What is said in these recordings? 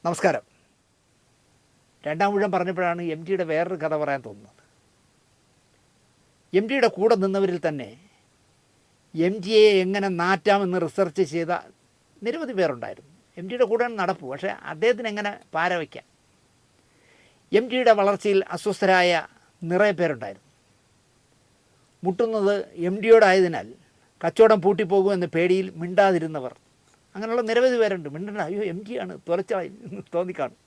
നമസ്കാരം. രണ്ടാം ഊഴം പറഞ്ഞപ്പോഴാണ് എം ടിയുടെ വേറൊരു കഥ പറയാൻ തോന്നുന്നത്. എം ടിയുടെ കൂടെ നിന്നവരിൽ തന്നെ എം ജിയെ എങ്ങനെ നാറ്റാമെന്ന് റിസർച്ച് ചെയ്ത നിരവധി പേരുണ്ടായിരുന്നു. എം ടിയുടെ കൂടെ നടപ്പു, പക്ഷേ അദ്ദേഹത്തിന് എങ്ങനെ പാര വയ്ക്കാം. എം ടിയുടെ വളർച്ചയിൽ അസ്വസ്ഥരായ നിറയെ പേരുണ്ടായിരുന്നു. മുട്ടുന്നത് എം ഡിയോടായതിനാൽ കച്ചവടം പൂട്ടിപ്പോകുമെന്ന് പേടിയിൽ മിണ്ടാതിരുന്നവർ, അങ്ങനെയുള്ള നിരവധി പേരുണ്ട്. മിണ്ടണ്ട, അയ്യോ എം ടി ആണ് തുലച്ചായി തോന്നിക്കാണും.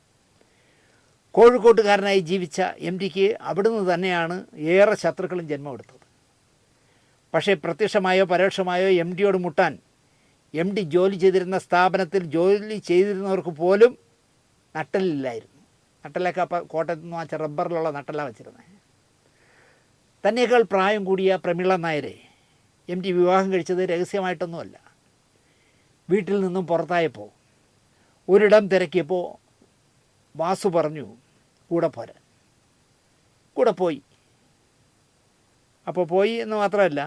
കോഴിക്കോട്ടുകാരനായി ജീവിച്ച എം ടിക്ക് അവിടുന്ന് തന്നെയാണ് ഏറെ ശത്രുക്കളും ജന്മമെടുത്തത്. പക്ഷേ പ്രത്യക്ഷമായോ പരോക്ഷമായോ എം ഡിയോട് മുട്ടാൻ എം ഡി ജോലി ചെയ്തിരുന്ന സ്ഥാപനത്തിൽ ജോലി ചെയ്തിരുന്നവർക്ക് പോലും നട്ടലില്ലായിരുന്നു. നട്ടലൊക്കെ അപ്പം കോട്ടയത്ത് നിന്ന് വാങ്ങിച്ച റബ്ബറിലുള്ള നട്ടല വെച്ചിരുന്നത്. തന്നേക്കാൾ പ്രായം കൂടിയ പ്രമീള നായരെ എം ടി വിവാഹം കഴിച്ചത് രഹസ്യമായിട്ടൊന്നുമല്ല. വീട്ടിൽ നിന്നും പുറത്തായപ്പോൾ ഒരിടം തിരക്കിയപ്പോൾ വാസു പറഞ്ഞു കൂടെ പോരാൻ. കൂടെ പോയി. അപ്പോൾ പോയി എന്ന് മാത്രമല്ല,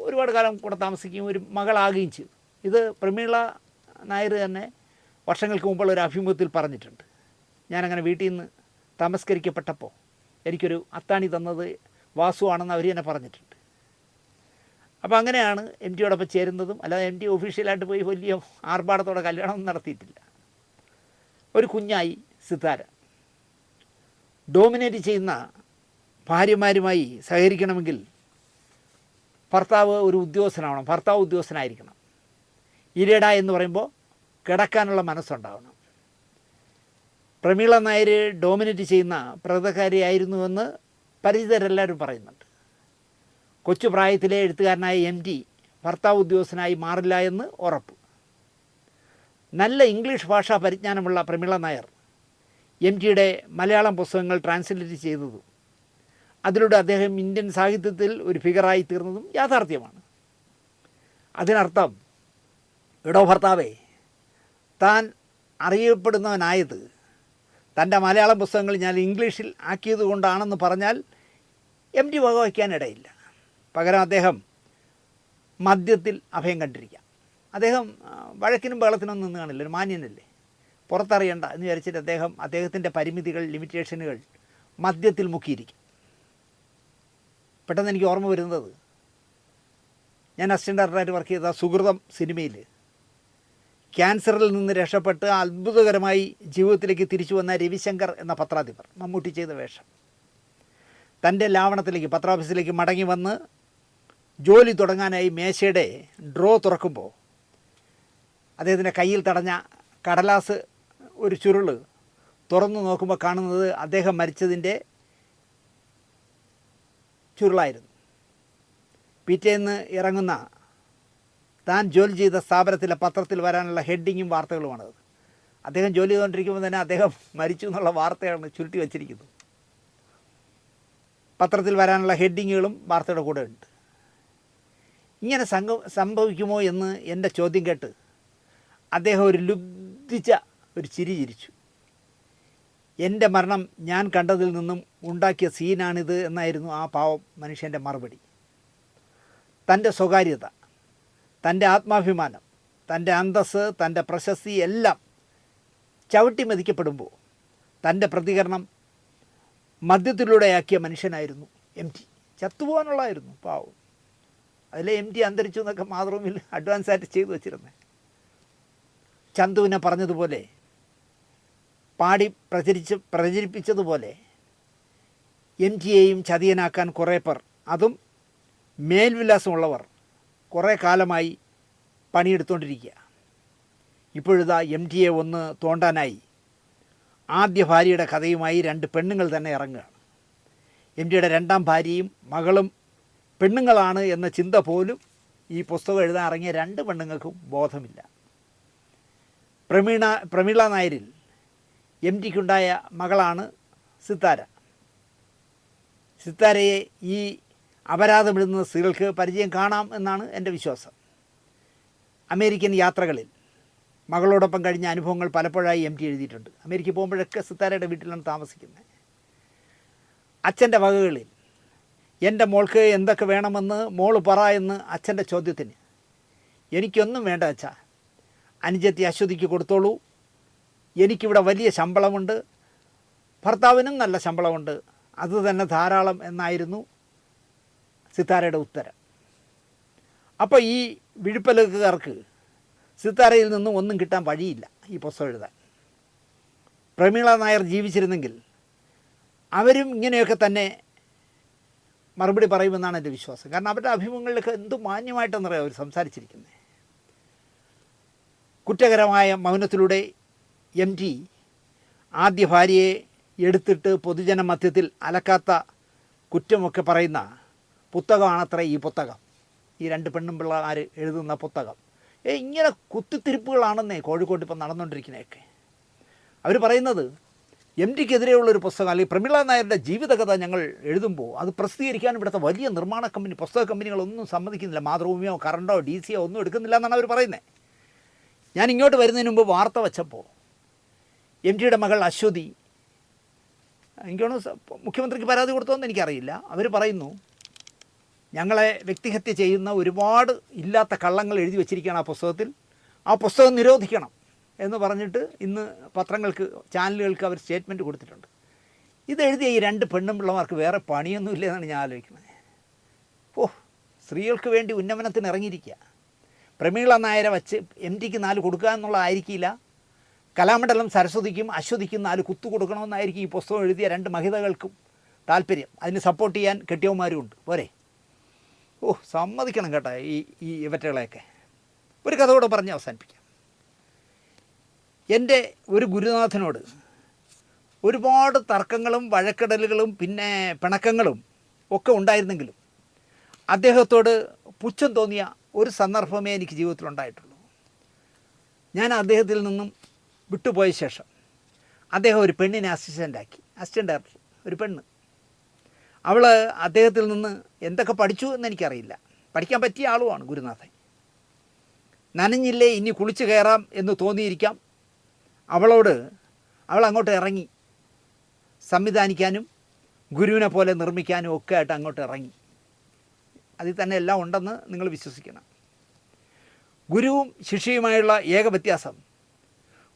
ഒരുപാട് കാലം കൂടെ താമസിക്കുകയും ഒരു മകളാകുകയും ചെയ്തു. ഇത് പ്രമീള നായർ തന്നെ വർഷങ്ങൾക്ക് മുമ്പുള്ള ഒരു അഭിമുഖത്തിൽ പറഞ്ഞിട്ടുണ്ട്. ഞാനങ്ങനെ വീട്ടിൽ നിന്ന് തമസ്കരിക്കപ്പെട്ടപ്പോൾ എനിക്കൊരു അത്താണി തന്നത് വാസു ആണെന്ന് അവർ തന്നെ പറഞ്ഞിട്ടുണ്ട്. അപ്പോൾ അങ്ങനെയാണ് എം ടിയോടൊപ്പം ചേരുന്നതും. അല്ലാതെ എം ടി ഒഫീഷ്യലായിട്ട് പോയി വലിയ ആർഭാടത്തോടെ കല്യാണം നടത്തിയിട്ടില്ല. ഒരു കുഞ്ഞായി സിത്താര. ഡോമിനേറ്റ് ചെയ്യുന്ന ഭാര്യമാരുമായി സഹകരിക്കണമെങ്കിൽ ഭർത്താവ് ഒരു ഉദ്യോഗസ്ഥനാവണം, ഭർത്താവ് ഉദ്യോഗസ്ഥനായിരിക്കണം. ഇരട എന്ന് പറയുമ്പോൾ കിടക്കാനുള്ള മനസ്സുണ്ടാവണം. പ്രമീള നായർ ഡോമിനേറ്റ് ചെയ്യുന്ന പ്രകൃതക്കാരിയായിരുന്നുവെന്ന് പരിചിതരെല്ലാവരും പറയുന്നുണ്ട്. കൊച്ചു പ്രായത്തിലെ എഴുത്തുകാരനായ എം ടി ഭർത്താവ് ഉദ്യോഗസ്ഥനായി മാറില്ല എന്ന് ഉറപ്പ്. നല്ല ഇംഗ്ലീഷ് ഭാഷാ പരിജ്ഞാനമുള്ള പ്രമീള നായർ എം ടിയുടെ മലയാളം പുസ്തകങ്ങൾ ട്രാൻസ്ലേറ്റ് ചെയ്തതും അതിലൂടെ അദ്ദേഹം ഇന്ത്യൻ സാഹിത്യത്തിൽ ഒരു ഫിഗറായി തീർന്നതും യാഥാർത്ഥ്യമാണ്. അതിനർത്ഥം, എടോ ഭർത്താവേ, താൻ അറിയപ്പെടുന്നവനായത് തൻ്റെ മലയാളം പുസ്തകങ്ങൾ ഞാൻ ഇംഗ്ലീഷിൽ ആക്കിയത് കൊണ്ടാണെന്ന് പറഞ്ഞാൽ എം ടി വകവയ്ക്കാനിടയില്ല. പകരം അദ്ദേഹം മദ്യത്തിൽ അഭയം കണ്ടിരിക്കാം. അദ്ദേഹം വഴക്കിനും ബഹളത്തിനൊന്നും നിന്ന് കാണില്ല, ഒരു മാന്യനല്ലേ, പുറത്തറിയണ്ട എന്ന് വിചാരിച്ചിട്ട് അദ്ദേഹത്തിൻ്റെ പരിമിതികൾ, ലിമിറ്റേഷനുകൾ മദ്യത്തിൽ മുക്കിയിരിക്കും. പെട്ടെന്ന് എനിക്ക് ഓർമ്മ വരുന്നത്, ഞാൻ അസിസ്റ്റൻ്റ് ഡയറക്ടറായിട്ട് വർക്ക് ചെയ്ത സുഹൃതം സിനിമയിൽ ക്യാൻസറിൽ നിന്ന് രക്ഷപ്പെട്ട് അത്ഭുതകരമായി ജീവിതത്തിലേക്ക് തിരിച്ചു വന്ന രവിശങ്കർ എന്ന പത്രാധിപർ, മമ്മൂട്ടി ചെയ്ത വേഷം, തൻ്റെ ലാവണത്തിലേക്ക് പത്രാഫീസിലേക്ക് മടങ്ങി വന്ന് ജോലി തുടങ്ങാനായി മേശയുടെ ഡ്രോ തുറക്കുമ്പോൾ അദ്ദേഹത്തിൻ്റെ കയ്യിൽ തടഞ്ഞ കടലാസ് ഒരു ചുരുള് തുറന്നു നോക്കുമ്പോൾ കാണുന്നത് അദ്ദേഹം മരിച്ചതിൻ്റെ ചുരുളായിരുന്നു. പിറ്റേന്ന് ഇറങ്ങുന്ന താൻ ജോലി ചെയ്ത സ്ഥാപനത്തിലെ പത്രത്തിൽ വരാനുള്ള ഹെഡിങ്ങും വാർത്തകളുമാണത്. അദ്ദേഹം ജോലി ചെയ്തുകൊണ്ടിരിക്കുമ്പോൾ തന്നെ അദ്ദേഹം മരിച്ചു എന്നുള്ള വാർത്തയാണ് ചുരുട്ടി വച്ചിരിക്കുന്നത്. പത്രത്തിൽ വരാനുള്ള ഹെഡിങ്ങുകളും വാർത്തയുടെ കൂടെ ഉണ്ട്. ഇങ്ങനെ സംഭവിക്കുമോ എന്ന് എൻ്റെ ചോദ്യം കേട്ട് അദ്ദേഹം ഒരു ലുബ്ധിച്ച ഒരു ചിരി ചിരിച്ചു. എൻ്റെ മരണം ഞാൻ കണ്ടതിൽ നിന്നും ഉണ്ടാക്കിയ സീനാണിത് എന്നായിരുന്നു ആ പാവം മനുഷ്യൻ്റെ മറുപടി. തൻ്റെ സ്വകാര്യത, തൻ്റെ ആത്മാഭിമാനം, തൻ്റെ അന്തസ്സ്, തൻ്റെ പ്രശസ്തി എല്ലാം ചവിട്ടി മതിക്കപ്പെടുമ്പോൾ തൻ്റെ പ്രതികരണം മദ്യത്തിലൂടെയാക്കിയ മനുഷ്യനായിരുന്നു എം ടി. ചത്തുപോകാനുള്ളതായിരുന്നു പാവം. അതിലെ എം ടി അന്തരിച്ചു എന്നൊക്കെ മാതൃഭൂമിയിൽ അഡ്വാൻസായിട്ട് ചെയ്തു വച്ചിരുന്നത്. ചന്തുവിനെ പറഞ്ഞതുപോലെ, പാടി പ്രചരിപ്പിച്ചതുപോലെ എം ടിയെയും ചതിയനാക്കാൻ കുറേ പേർ, അതും മേൽവിലാസമുള്ളവർ, കുറേ കാലമായി പണിയെടുത്തുകൊണ്ടിരിക്കുക. ഇപ്പോഴിതാ എം ടിയെ ഒന്ന് തോണ്ടാനായി ആദ്യ ഭാര്യയുടെ കഥയുമായി രണ്ട് പെണ്ണുങ്ങൾ തന്നെ ഇറങ്ങുകയാണ്. എം ടിയുടെ രണ്ടാം ഭാര്യയും മകളും പെണ്ണുങ്ങളാണ് എന്ന ചിന്ത പോലും ഈ പുസ്തകം എഴുതാൻ ഇറങ്ങിയ രണ്ട് പെണ്ണുങ്ങൾക്കും ബോധമില്ല. പ്രമീള നായരിൽ എം ടിക്കുണ്ടായ മകളാണ് സിത്താര. സിത്താരയെ ഈ അപരാധമെഴുതുന്ന സ്ത്രീകൾക്ക് പരിചയം കാണാം എന്നാണ് എൻ്റെ വിശ്വാസം. അമേരിക്കൻ യാത്രകളിൽ മകളോടൊപ്പം കഴിഞ്ഞ അനുഭവങ്ങൾ പലപ്പോഴായി എം ടി എഴുതിയിട്ടുണ്ട്. അമേരിക്കയിൽ പോകുമ്പോഴൊക്കെ സിത്താരയുടെ വീട്ടിലാണ് താമസിക്കുന്നത്. അച്ഛൻ്റെ വകകളിൽ എൻ്റെ മോൾക്ക് എന്തൊക്കെ വേണമെന്ന് മോള് പറ എന്ന് അച്ഛൻ്റെ ചോദ്യത്തിന് എനിക്കൊന്നും വേണ്ട അച്ഛാ, അനുജത്തി അശ്വതിക്ക് കൊടുത്തോളൂ, എനിക്കിവിടെ വലിയ ശമ്പളമുണ്ട്, ഭർത്താവിനും നല്ല ശമ്പളമുണ്ട്, അത് തന്നെ ധാരാളം എന്നായിരുന്നു സിത്താരയുടെ ഉത്തരം. അപ്പോൾ ഈ വിഴുപ്പലക്കാർക്ക് സിത്താരയിൽ നിന്നും ഒന്നും കിട്ടാൻ വഴിയില്ല ഈ പുസ്തകം എഴുതാൻ. പ്രമീള നായർ ജീവിച്ചിരുന്നെങ്കിൽ അവരും ഇങ്ങനെയൊക്കെ തന്നെ മറുപടി പറയുമെന്നാണ് എൻ്റെ വിശ്വാസം. കാരണം അവരുടെ അഭിമുഖങ്ങളിലൊക്കെ എന്ത് മാന്യമായിട്ടെന്നറിയാം അവർ സംസാരിച്ചിരിക്കുന്നത്. കുറ്റകരമായ മൗനത്തിലൂടെ MT ആദ്യ ഭാര്യയെ എടുത്തിട്ട് പൊതുജന മധ്യത്തിൽ അലക്കാത്ത കുറ്റമൊക്കെ പറയുന്ന പുസ്തകമാണത്ര ഈ പുസ്തകം, ഈ രണ്ട് പെണ്ണും പിള്ളമാർ എഴുതുന്ന പുസ്തകം. ഇങ്ങനെ കുത്തിത്തിരിപ്പുകളാണെന്നേ കോഴിക്കോട്ട് ഇപ്പം നടന്നുകൊണ്ടിരിക്കുന്നതൊക്കെ. അവർ പറയുന്നത് MTക്കെതിരെയുള്ളൊരു പുസ്തകം അല്ലെങ്കിൽ പ്രമീള നായരുടെ ജീവിതകഥ ഞങ്ങൾ എഴുതുമ്പോൾ അത് പ്രസിദ്ധീകരിക്കാൻ ഇവിടുത്തെ വലിയ നിർമ്മാണ കമ്പനി, പുസ്തക കമ്പനികളൊന്നും സമ്മതിക്കുന്നില്ല, മാതൃഭൂമിയോ കറണ്ടോ DCയോ ഒന്നും എടുക്കുന്നില്ല എന്നാണ് അവർ പറയുന്നത്. ഞാൻ ഇങ്ങോട്ട് വരുന്നതിന് മുമ്പ് വാർത്ത വച്ചപ്പോൾ MTയുടെ മകൾ അശ്വതി, എനിക്കാണ് മുഖ്യമന്ത്രിക്ക് പരാതി കൊടുത്തതെന്ന് എനിക്കറിയില്ല, അവർ പറയുന്നു ഞങ്ങളെ വ്യക്തിഹത്യ ചെയ്യുന്ന ഒരുപാട് ഇല്ലാത്ത കള്ളങ്ങൾ എഴുതി വച്ചിരിക്കുകയാണ് ആ പുസ്തകത്തിൽ, ആ പുസ്തകം നിരോധിക്കണം എന്ന് പറഞ്ഞിട്ട് ഇന്ന് പത്രങ്ങൾക്ക്, ചാനലുകൾക്ക് അവർ സ്റ്റേറ്റ്മെൻറ്റ് കൊടുത്തിട്ടുണ്ട്. ഇതെഴുതിയ ഈ രണ്ട് പെണ്ണും പിള്ളമാർക്ക് വേറെ പണിയൊന്നുമില്ല എന്നാണ് ഞാൻ ആലോചിക്കുന്നത്. സ്ത്രീകൾക്ക് വേണ്ടി ഉന്നമനത്തിന് ഇറങ്ങിയിരിക്കുക. പ്രമീള നായരെ വച്ച് MTക്ക് 4 കൊടുക്കുക എന്നുള്ളതായിരിക്കില്ല, കലാമണ്ഡലം സരസ്വതിക്കും അശ്വതിക്കും 4 കുത്തു കൊടുക്കണമെന്നായിരിക്കും ഈ പുസ്തകം എഴുതിയ രണ്ട് മഹിതകൾക്കും താല്പര്യം. അതിന് സപ്പോർട്ട് ചെയ്യാൻ കെട്ടിയവന്മാരും ഉണ്ട്. പോരെ? സമ്മതിക്കണം കേട്ടോ ഈ ഇവറ്റകളെയൊക്കെ. ഒരു കഥ കൂടെ പറഞ്ഞ് അവസാനിപ്പിക്കാം. എൻ്റെ ഒരു ഗുരുനാഥനോട് ഒരുപാട് തർക്കങ്ങളും വഴക്കിടലുകളും പിന്നെ പിണക്കങ്ങളും ഒക്കെ ഉണ്ടായിരുന്നെങ്കിലും അദ്ദേഹത്തോട് പുച്ഛം തോന്നിയ ഒരു സന്ദർഭമേ എനിക്ക് ജീവിതത്തിലുണ്ടായിട്ടുള്ളൂ. ഞാൻ അദ്ദേഹത്തിൽ നിന്നും വിട്ടുപോയ ശേഷം അദ്ദേഹം ഒരു പെണ്ണിനെ അസിസ്റ്റൻ്റ് ഡയറക്ടർ, ഒരു പെണ്ണ്. അവൾ അദ്ദേഹത്തിൽ നിന്ന് എന്തൊക്കെ പഠിച്ചു എന്നെനിക്കറിയില്ല, പഠിക്കാൻ പറ്റിയ ആളുമാണ് ഗുരുനാഥൻ. നനഞ്ഞില്ലേ ഇനി കുളിച്ച് കയറാം എന്ന് തോന്നിയിരിക്കാം. അവൾ അങ്ങോട്ട് ഇറങ്ങി സംവിധാനിക്കാനും ഗുരുവിനെ പോലെ നിർമ്മിക്കാനും ഒക്കെ ആയിട്ട് അങ്ങോട്ട് ഇറങ്ങി. അതിൽ തന്നെ എല്ലാം ഉണ്ടെന്ന് നിങ്ങൾ വിശ്വസിക്കണം. ഗുരുവും ശിഷ്യയുമായുള്ള ഏക വ്യത്യാസം,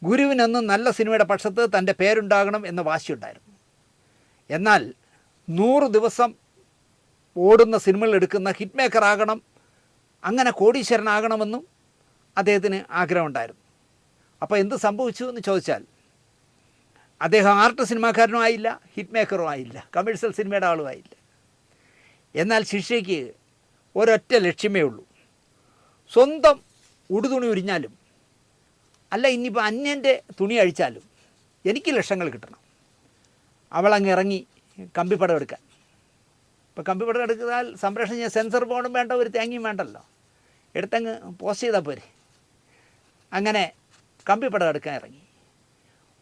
ഗുരുവിനെന്നും നല്ല സിനിമയുടെ പക്ഷത്ത് തൻ്റെ പേരുണ്ടാകണം എന്ന വാശിയുണ്ടായിരുന്നു. എന്നാൽ 100 ദിവസം ഓടുന്ന സിനിമകൾ എടുക്കുന്ന ഹിറ്റ് മേക്കർ ആകണം, അങ്ങനെ കോടീശ്വരനാകണമെന്നും അദ്ദേഹത്തിന് ആഗ്രഹമുണ്ടായിരുന്നു. അപ്പോൾ എന്ത് സംഭവിച്ചു എന്ന് ചോദിച്ചാൽ, അദ്ദേഹം ആർട്ട് സിനിമാക്കാരനും ആയില്ല, ഹിറ്റ് മേക്കറും ആയില്ല, കമേഴ്ഷ്യൽ സിനിമയുടെ ആളും ആയില്ല. എന്നാൽ ശിഷ്യയ്ക്ക് ഒരൊറ്റ ലക്ഷ്യമേ ഉള്ളൂ, സ്വന്തം ഉടുതുണി ഉരിഞ്ഞാലും അല്ല ഇനിയിപ്പോൾ അന്യൻ്റെ തുണി അഴിച്ചാലും എനിക്ക് ലക്ഷങ്ങൾ കിട്ടണം. അവളങ്ങ് ഇറങ്ങി കമ്പിപ്പടം എടുക്കാൻ. ഇപ്പോൾ കമ്പിപ്പടം എടുത്താൽ സംപ്രേഷണം ചെയ്യാൻ സെൻസർ ബോർഡും വേണ്ട, ഒരു തേങ്ങയും വേണ്ടല്ലോ, എടുത്തങ്ങ് പോസ്റ്റ് ചെയ്താൽ പോരെ. അങ്ങനെ കമ്പിപ്പടം എടുക്കാൻ ഇറങ്ങി.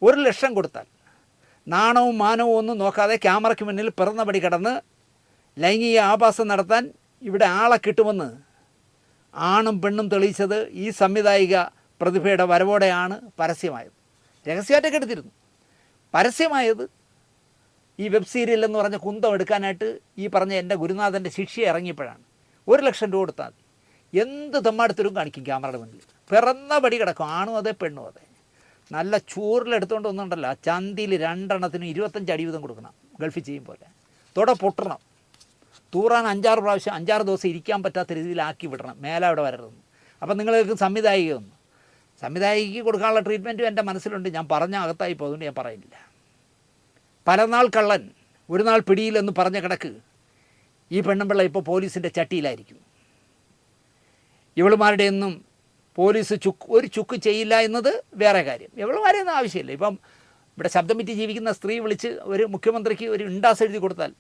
1 ലക്ഷം കൊടുത്താൽ നാണവും മാനവും ഒന്നും നോക്കാതെ ക്യാമറയ്ക്ക് മുന്നിൽ പിറന്നപടി കിടന്ന് ലൈംഗിക ആഭാസം നടത്താൻ ഇവിടെ ആളെ കിട്ടുമെന്ന് ആണും പെണ്ണും തെളിയിച്ചത് ഈ സംവിധായിക പ്രതിഭയുടെ വരവോടെയാണ് പരസ്യമായത്. രഹസ്യമായിട്ടൊക്കെ എടുത്തിരുന്നു. പരസ്യമായത് ഈ വെബ് സീരിയൽ എന്ന് പറഞ്ഞ കുന്തം എടുക്കാനായിട്ട് ഈ പറഞ്ഞ എൻ്റെ ഗുരുനാഥൻ്റെ ശിഷ്യ ഇറങ്ങിയപ്പോഴാണ്. 1 ലക്ഷം രൂപ കൊടുത്താൽ മതി, എന്ത് തെമ്മാടത്തിലും കാണിക്കും ക്യാമറയുടെ മുന്നിൽ. പിറന്ന പടി കിടക്കും, ആണും അതെ പെണ്ണും അതെ. നല്ല ചൂറിലെടുത്തുകൊണ്ട് ഒന്നുണ്ടല്ലോ, ആ ചന്തിയിൽ 2 എണ്ണത്തിനും 25 അടി വീതം കൊടുക്കണം, ഗൾഫിൽ ചെയ്യും പോലെ. പൊട്ടണം, തൂറാൻ 5-6 പ്രാവശ്യം 5-6 ദിവസം ഇരിക്കാൻ പറ്റാത്ത രീതിയിലാക്കി വിടണം, മേലെ അവിടെ വരരുതെന്ന്. അപ്പം നിങ്ങൾക്ക് സംവിധായികയ്ക്ക് കൊടുക്കാനുള്ള ട്രീറ്റ്മെൻറ്റും എൻ്റെ മനസ്സിലുണ്ട്. ഞാൻ പറഞ്ഞ അകത്തായി പോകുന്നുണ്ട്, ഞാൻ പറയുന്നില്ല. പലനാൾ കള്ളൻ ഒരു നാൾ പിടിയിലെന്ന് പറഞ്ഞ കിടക്ക് ഈ പെണ്ണുമ്പിള്ള ഇപ്പോൾ പോലീസിൻ്റെ ചട്ടിയിലായിരിക്കും. ഇവളുമാരുടെ ഒന്നും പോലീസ് ഒരു ചുക്ക് ചെയ്യില്ല എന്നത് വേറെ കാര്യം. ഇവളുമാരെയൊന്നും ആവശ്യമില്ല. ഇപ്പം ഇവിടെ ശബ്ദം വിറ്റ് ജീവിക്കുന്ന സ്ത്രീ വിളിച്ച് ഒരു മുഖ്യമന്ത്രിക്ക് ഒരു ഇണ്ടാസ് എഴുതി കൊടുത്താൽ,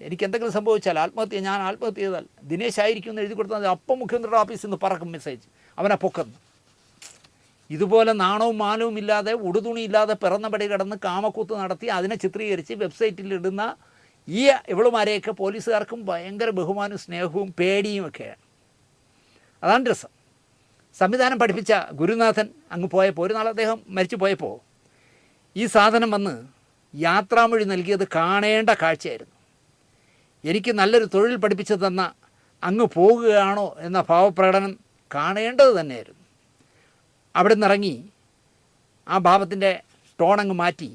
എനിക്ക് എന്തെങ്കിലും സംഭവിച്ചാൽ ഞാൻ ആത്മഹത്യ ചെയ്താൽ ദിനേശ് ആയിരിക്കും എന്ന് എഴുതി കൊടുത്താൽ അപ്പം മുഖ്യമന്ത്രിയുടെ ഓഫീസിൽ നിന്ന് പറക്കും മെസ്സേജ്, അവനെ പൊക്കുന്നു. ഇതുപോലെ നാണവും മാനവും ഇല്ലാതെ ഉടുതുണി ഇല്ലാതെ പിറന്നപടി കിടന്ന് കാമക്കൂത്ത് നടത്തി അതിനെ ചിത്രീകരിച്ച് വെബ്സൈറ്റിലിടുന്ന ഈ ഇവളുമാരെയൊക്കെ പോലീസുകാർക്കും ഭയങ്കര ബഹുമാനവും സ്നേഹവും പേടിയും ഒക്കെയാണ്. അതാണ് രസം. സംവിധാനം പഠിപ്പിച്ച ഗുരുനാഥൻ അങ്ങ് പോയപ്പോൾ, ഒരു നാൾ അദ്ദേഹം മരിച്ചു പോയപ്പോൾ ഈ സാധനം വന്ന് യാത്രാമൊഴി നൽകിയത് കാണേണ്ട കാഴ്ചയായിരുന്നു. എനിക്ക് നല്ലൊരു തൊഴിൽ പഠിപ്പിച്ചു തന്ന അങ്ങ് പോകുകയാണോ എന്ന ഭാവപ്രകടനം കാണേണ്ടത് തന്നെയായിരുന്നു. അവിടെ നിന്നിറങ്ങി ആ ഭാവത്തിൻ്റെ ടോണങ്ങ് മാറ്റി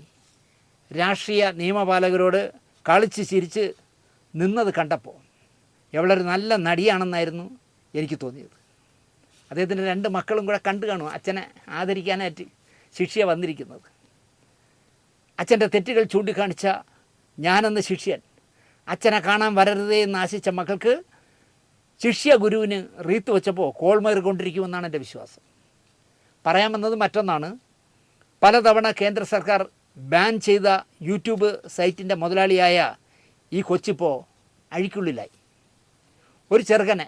രാഷ്ട്രീയ നിയമപാലകരോട് കളിച്ച് ചിരിച്ച് നിന്നത് കണ്ടപ്പോൾ എവളൊരു നല്ല നടിയാണെന്നായിരുന്നു എനിക്ക് തോന്നിയത്. അദ്ദേഹത്തിൻ്റെ 2 മക്കളും കൂടെ കണ്ടു കാണും അച്ഛനെ ആദരിക്കാനായിട്ട് ശിഷ്യ വന്നിരിക്കുന്നത്. അച്ഛൻ്റെ തെറ്റുകൾ ചൂണ്ടിക്കാണിച്ച ഞാനെന്ന ശിഷ്യൻ അച്ഛനെ കാണാൻ വരരുതേ എന്ന് ആശിച്ച മക്കൾക്ക് ശിഷ്യ ഗുരുവിന് റീത്ത് വെച്ചപ്പോൾ കോൾമേർ കൊണ്ടിരിക്കുമെന്നാണ് എൻ്റെ വിശ്വാസം. പറയാൻ വന്നത് മറ്റൊന്നാണ്. പലതവണ കേന്ദ്ര സർക്കാർ ബാൻ ചെയ്ത യൂട്യൂബ് സൈറ്റിൻ്റെ മുതലാളിയായ ഈ കൊച്ചിപ്പോൾ അഴിക്കുള്ളിലായി. ഒരു ചെറുക്കനെ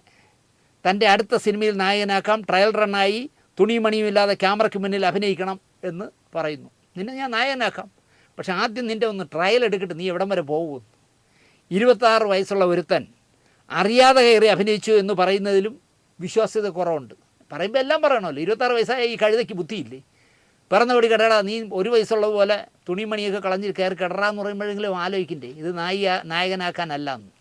തൻ്റെ അടുത്ത സിനിമയിൽ നായകനാക്കാം, ട്രയൽ റണ്ണായി തുണിമണിയുമില്ലാതെ ക്യാമറയ്ക്ക് മുന്നിൽ അഭിനയിക്കണം എന്ന് പറയുന്നു. നിന്നെ ഞാൻ നായകനാക്കാം, പക്ഷെ ആദ്യം നിൻ്റെ ഒന്ന് ട്രയൽ എടുക്കട്ടെ, നീ എവിടം വരെ പോകുമെന്ന്. 26 വയസ്സുള്ള ഒരുത്തൻ അറിയാതെ കയറി അഭിനയിച്ചു എന്ന് പറയുന്നതിലും വിശ്വാസ്യത കുറവുണ്ട്. പറയുമ്പോൾ എല്ലാം പറയണമല്ലോ. 26 വയസ്സായ ഈ കഴുതയ്ക്ക് ബുദ്ധിയില്ലേ? പിറന്നപടി കിടടാ, നീ 1 വയസ്സുള്ളത് പോലെ തുണിമണിയൊക്കെ കളഞ്ഞ് കയറി കിടറാന്ന് പറയുമ്പോഴെങ്കിലും ആലോചിക്കണ്ടേ ഇത് നായകനാക്കാനല്ല എന്ന്.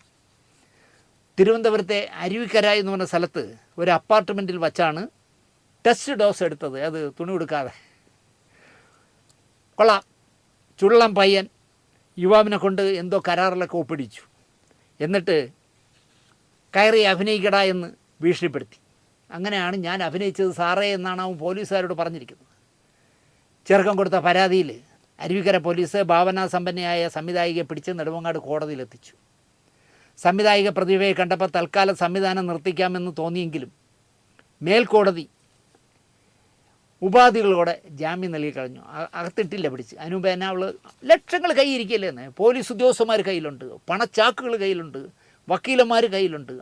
തിരുവനന്തപുരത്തെ അരുവിക്കര എന്ന് പറഞ്ഞ സ്ഥലത്ത് ഒരു അപ്പാർട്ട്മെൻറ്റിൽ വച്ചാണ് ടെസ്റ്റ് ഡോസ് എടുത്തത്. അത് തുണി കൊടുക്കാതെ. കൊള്ളാം. ചുള്ളം പയ്യൻ യുവാവിനെ കൊണ്ട് എന്തോ കരാറിലൊക്കെ ഒപ്പിടിച്ചു. എന്നിട്ട് കയറി അഭിനയിക്കടാ എന്ന് ഭീഷണിപ്പെടുത്തി. അങ്ങനെയാണ് ഞാൻ അഭിനയിച്ചത് സാറേ എന്നാണ് അവൻ പോലീസുകാരോട് പറഞ്ഞിരിക്കുന്നത്. ചെറുക്കം കൊടുത്ത പരാതിയിൽ അരുവിക്കര പോലീസ് ഭാവനാസമ്പന്നയായ സംവിധായികയെ പിടിച്ച് നെടുമങ്ങാട് കോടതിയിലെത്തിച്ചു. സംവിധായിക പ്രതിഭയെ കണ്ടപ്പോൾ തൽക്കാലം സംവിധാനം നിർത്തിക്കാമെന്ന് തോന്നിയെങ്കിലും മേൽക്കോടതി ഉപാധികളോടെ ജാമ്യം നൽകി കഴിഞ്ഞു. അകത്തിട്ടില്ല പിടിച്ച്. അതിനുമുമ്പ് തന്നെ അവൾ ലക്ഷങ്ങൾ കയ്യിരിക്കല്ലേ എന്ന്. പോലീസ് ഉദ്യോഗസ്ഥന്മാർ കയ്യിലുണ്ട്, പണച്ചാക്കുകൾ കയ്യിലുണ്ട്, വക്കീലന്മാർ കയ്യിലുണ്ട്.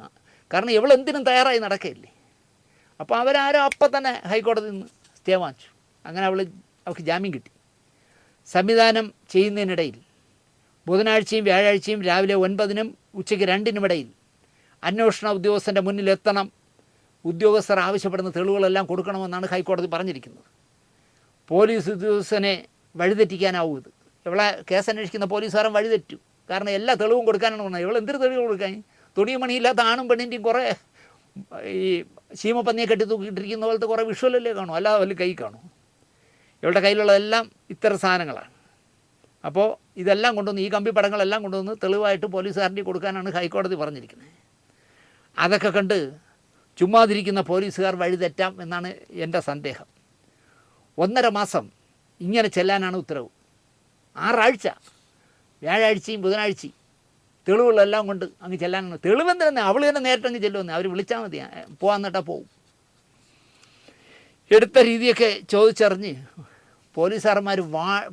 കാരണം ഇവൾ എന്തിനും തയ്യാറായി നടക്കുകയില്ലേ. അപ്പോൾ അവരാരോ അപ്പം തന്നെ ഹൈക്കോടതിയിൽ നിന്ന് സ്റ്റേ വാങ്ങിച്ചു. അങ്ങനെ അവൾക്ക് ജാമ്യം കിട്ടി. സംവിധാനം ചെയ്യുന്നതിനിടയിൽ ബുധനാഴ്ചയും വ്യാഴാഴ്ചയും രാവിലെ 9-നും ഉച്ചയ്ക്ക് 2-നും ഇടയിൽ അന്വേഷണ ഉദ്യോഗസ്ഥൻ്റെ മുന്നിലെത്തണം. ഉദ്യോഗസ്ഥർ ആവശ്യപ്പെടുന്ന തെളിവുകളെല്ലാം കൊടുക്കണമെന്നാണ് ഹൈക്കോടതി പറഞ്ഞിരിക്കുന്നത്. പോലീസ് ഉദ്യോഗസ്ഥനെ വഴിതെറ്റിക്കാനാവും ഇത്. ഇവളെ കേസന്വേഷിക്കുന്ന പോലീസുകാരൻ വഴിതെറ്റും. കാരണം എല്ലാ തെളിവും കൊടുക്കാനാണ് പറഞ്ഞത്. ഇവൾ എന്തൊരു തെളിവ് കൊടുക്കാൻ? തുണിമണിയില്ലാത്ത ആണും പെണ്ണിൻ്റെയും കുറേ ഈ ശീമപ്പന്നിയെ കെട്ടി തൂക്കിയിട്ടിരിക്കുന്ന പോലത്തെ കുറേ വിഷ്വലല്ലേ കാണും, അല്ലാതെ വല്ല കൈ കാണും. ഇവളുടെ കയ്യിലുള്ളതെല്ലാം ഇത്തരം സാധനങ്ങളാണ്. അപ്പോൾ ഇതെല്ലാം കൊണ്ടുവന്ന് ഈ കമ്പി പടങ്ങളെല്ലാം കൊണ്ടുവന്ന് തെളിവായിട്ട് പോലീസുകാരൻ്റെ കൊടുക്കാനാണ് ഹൈക്കോടതി പറഞ്ഞിരിക്കുന്നത്. അതൊക്കെ കണ്ട് ചുമ്മാതിരിക്കുന്ന പോലീസുകാർ വഴിതെറ്റാം എന്നാണ് എൻ്റെ സന്ദേഹം. 1.5 മാസം ഇങ്ങനെ ചെല്ലാനാണ് ഉത്തരവ്. 6 ആഴ്ച വ്യാഴാഴ്ചയും ബുധനാഴ്ചയും തെളിവുകളെല്ലാം കൊണ്ട് അങ്ങ് ചെല്ലാനാണ്. തെളിവെന്തിനെ അവൾ തന്നെ നേരിട്ടങ്ങ് ചെല്ലുമെന്ന്. അവർ വിളിച്ചാൽ മതി, പോകാന്നിട്ടാൽ പോവും. എടുത്ത രീതിയൊക്കെ ചോദിച്ചറിഞ്ഞ് പോലീസുകാരന്മാർ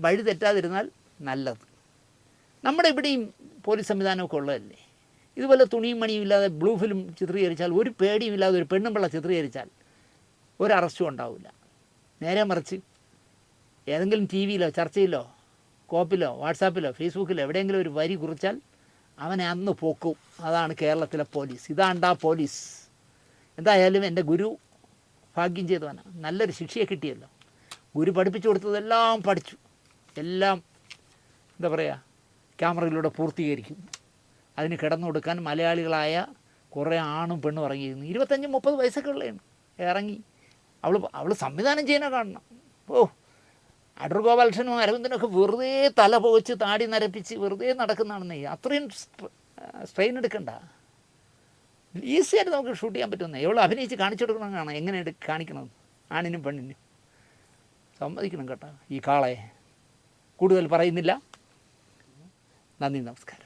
വഴി തെറ്റാതിരുന്നാൽ നല്ലത്. നമ്മുടെ ഇവിടെയും പോലീസ് സംവിധാനമൊക്കെ ഉള്ളതല്ലേ. ഇതുപോലെ തുണിയും മണിയും ഇല്ലാതെ ബ്ലൂ ഫിലിം ചിത്രീകരിച്ചാൽ, ഒരു പേടിയും ഇല്ലാതെ ഒരു പെണ്ണും പിള്ള ചിത്രീകരിച്ചാൽ ഒരു അറസ്റ്റും ഉണ്ടാവില്ല. നേരെ മറിച്ച് ഏതെങ്കിലും ടി വിയിലോ ചർച്ചയിലോ കോപ്പിലോ വാട്സാപ്പിലോ ഫേസ്ബുക്കിലോ എവിടെയെങ്കിലും ഒരു വരി കുറിച്ചാൽ അവനെ അന്ന് പോക്കും. അതാണ് കേരളത്തിലെ പോലീസ്. ഇതാണ്ടാ പോലീസ്. എന്തായാലും എൻ്റെ ഗുരു ഭാഗ്യം ചെയ്തവനാണ്. നല്ലൊരു ശിക്ഷയെ കിട്ടിയല്ലോ. ഗുരു പഠിപ്പിച്ചു കൊടുത്തതെല്ലാം പഠിച്ചു. എല്ലാം എന്താ പറയുക, ക്യാമറയിലൂടെ പൂർത്തീകരിക്കും. അതിന് കിടന്നു കൊടുക്കാൻ മലയാളികളായ കുറേ ആണും പെണ്ണും ഇറങ്ങിയിരുന്നു. 25-30 വയസ്സൊക്കെ ഉള്ളതാണ് ഇറങ്ങി. അവൾ സംവിധാനം ചെയ്യാൻ കാണണം. അടൂർ ഗോപാലകൃഷ്ണനും അരവിന്ദനൊക്കെ വെറുതെ തല പുകച്ച് താടി നരപ്പിച്ച് വെറുതെ നടക്കുന്നതാണെന്നേ. അത്രയും സ്ട്രെയിൻ എടുക്കണ്ട. ഈസിയായിട്ട് നമുക്ക് ഷൂട്ട് ചെയ്യാൻ പറ്റുമെന്നേ. എവൾ അഭിനയിച്ച് കാണിച്ചു കൊടുക്കണമെന്നാണ് എങ്ങനെ കാണിക്കണം ആണിനും പെണ്ണിനും. സമ്മതിക്കണം കേട്ടോ ഈ കാളയെ. കൂടുതൽ പറയുന്നില്ല. നന്ദി, നമസ്കാരം.